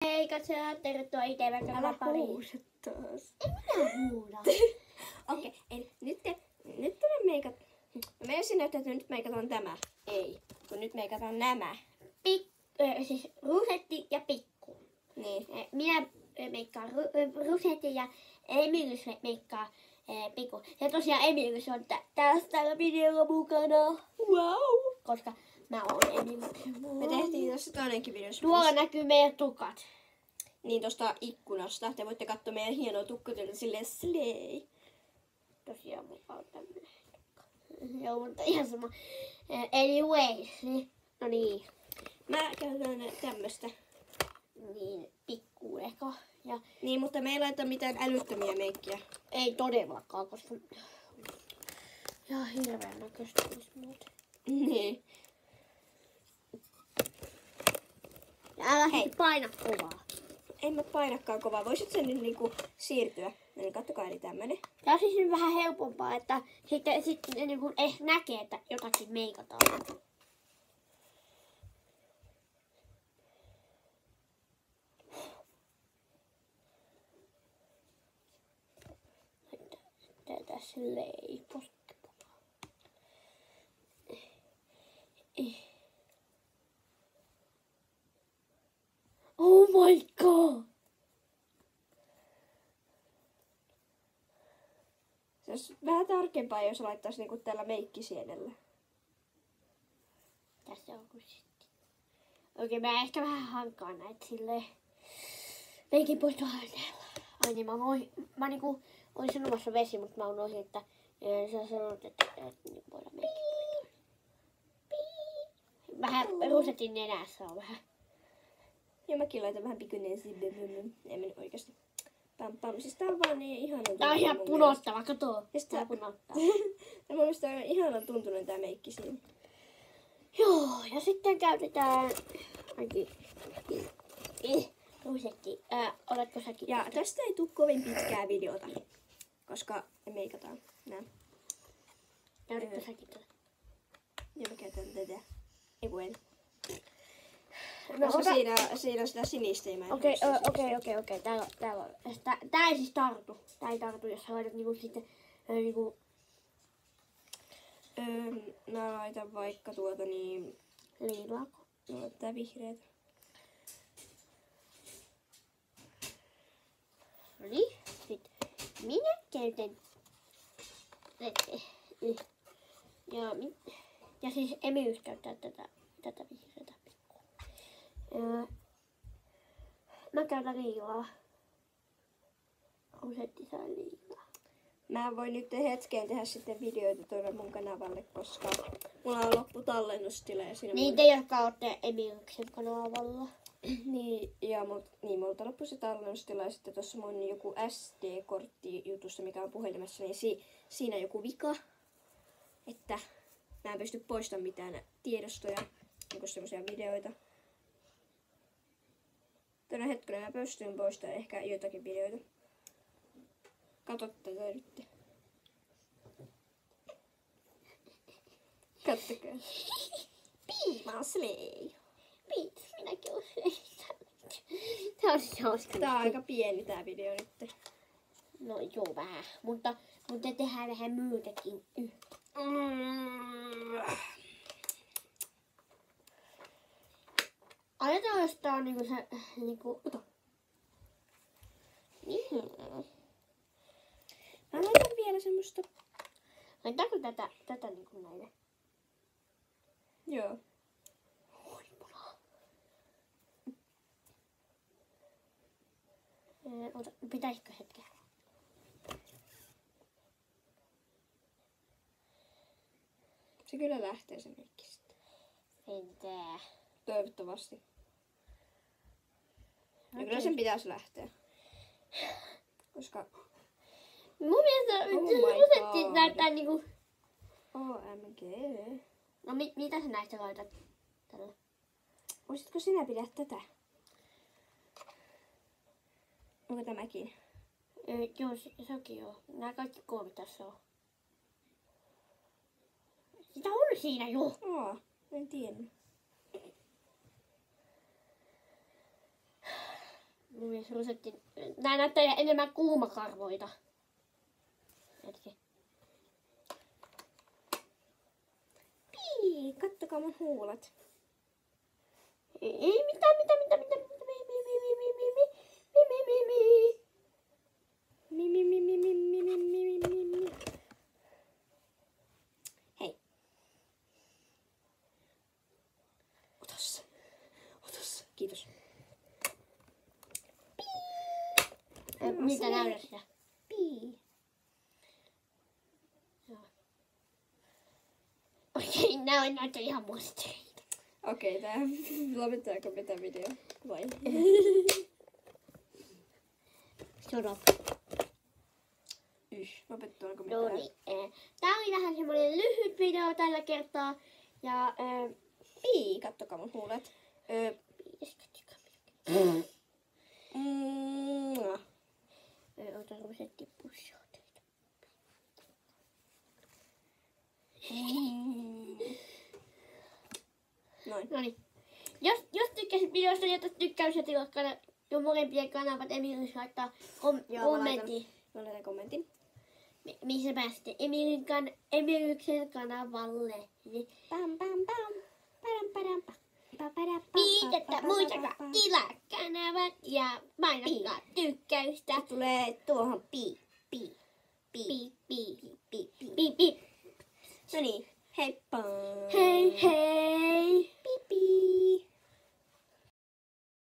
Hei katsojat, tervetuloa ITV-kanavan pariin. Älä huuda taas. En minä huuda. Okei, eli nyt me meikat... Mä ensin näyttää, että nyt meikataan tämä. Ei, kun nyt meikataan nämä. Siis Rusetti ja Pikku. Niin. Minä meikkaan Rusetti ja Emilius meikkaa Pikku. Ja tosiaan Emilius on tällä videolla mukana. Wow! Koska mä oon Emiliuksen mukana. Me tehtiin tässä toinenkin video. Tuolla näkyy meidän tukat. Niin tosta ikkunasta. Te voitte katsoa meidän hienoa tukkotyötä silleen slay. Tosiaan mulla on tämmönen tukka. Joo, mutta ihan sama. Anyways, no niin. Mä käytän tämmöstä. Niin, Pikku eka. Ja Niin, mutta me ei laita mitään älyttömiä meikkiä. ei todellakaan, koska ihan hirveän näköistä olisi muuten. Niin. Ja älä hei paina kovaa. En mä painakaan kovaa. Voisit sen nyt niinku siirtyä? Eli kattokaa, eli tämmönen. Tämä on siis nyt vähän helpompaa, että sitten niin kuin näkee, että jotakin meikataan. Tätä silleen posketa. Oh my god! Se olisi vähän tarkempaa, jos laittaisi niinku tällä meikkisienellä. Tässä on sitten. Okei, mä ehkä vähän hankaan näitä silleen. Meikin poistoaineella. Ai niin, mä niinku olin sanomassa vesi, mutta mä unohdin, että sä sanot, että niin voidaan meikin poistaa. Vähän Rusetin nenässä on vähän. Ja mäkin laitan vähän pikkuinen silleen. Ei mene oikeesti. Pam pam. Siis tää on vaan niin ihana. Tää on ihan punottava, kato. Tää punottaa. Ja mun mielestä on ihana tuntunut tää meikki siinä. Joo, ja sitten käytetään Rusetti. Oletko säkin? Ja tästä ei tule kovin pitkää videota, koska me meikataan nää. Käytätkö säkin tätä? Ja mä käytän tätä. Ei voi. No, Koska siinä on sitä sinistä. Okei. Täällä on. Tää ei siis tartu. Tää ei tartu, jos sä laitat niinku sitten niinku... Mä laitan vaikka tuota niin... Liilaako? No, tää vihreät. No niin. Sitten minä käytän... Ja siis Emilius käyttää tätä vihreätä pikkua. Mä käytän liilaa. Rusetti saa liilaa. Mä voin nyt hetken tehdä sitten videoita tuolla mun kanavalle, koska mulla on loppu tallennustila ja siinä Niin te, jotka olette Emiliuksen kanavalla. multa loppui se tallennustila ja sitten tuossa mun joku SD-kortti jutussa, mikä on puhelimessa, niin siinä on joku vika, että mä en pysty poistamaan mitään tiedostoja, niinku semmosia videoita. Tänä hetkenä mä pystyn poistamaan ehkä jotakin videoita. Kato tätä nyt. Kattokaa. Piimaa slay. Minäkin olen Tää on siis hauska. Tää on aika pieni tää video nyt. No joo, vähän. Mutta tehdään vähän muutakin. Ajatellaan, jos tää on niinku se... Niinku... Mä laitan vielä semmoista... Laitaanko tätä niinku näille? Joo. Pitäisikö hetken? Se kyllä lähtee se meikki sitten. Entä? Toivottavasti. Ja kyllä sen pitäisi lähteä. Koska... Mun mielestä Rusetti näyttää niinku... OMG. No mitä sä näistä laitat tällä? Voisitko sinä pidä tätä? Onko tämäkin? Joo, sekin joo. Nää kaikki kolme tässä on. Sitä on siinä jo. En tiennyt. mun mielestä rusetti. Nää näyttää enemmän kuumakarvoita. Hetki. Pii, kattokaa mun huulet. Ei mitään. Hei. Otas. Kiitos. Mitä näytä sitä? Pii. Okei, nää näyttää ihan muisteleita. Okei, tää lopettaako mitä video? Vai? Shut up. Lopettaako mitä? No niin. Tää oli vähän semmonen lyhyt video tällä kertaa. Ja Pii, kattokaa mun huulet. Ota rusetti pushaa teitä. Noin. Noniin. Jos tykkäsit videosta, jätä tykkäys ja tilaa jo molempien kanavat. Emilin laittaa kommentti. Mä laitan kommentin. Missä pääsitte Emiliksen kanavalle. Pam pam pam. Padam pam. Piitettä, muistakaa tilaa kanavat ja painakaa tykkäystä. Tulee tuohon pii. No niin, heippa. Hei hei. Pii pii.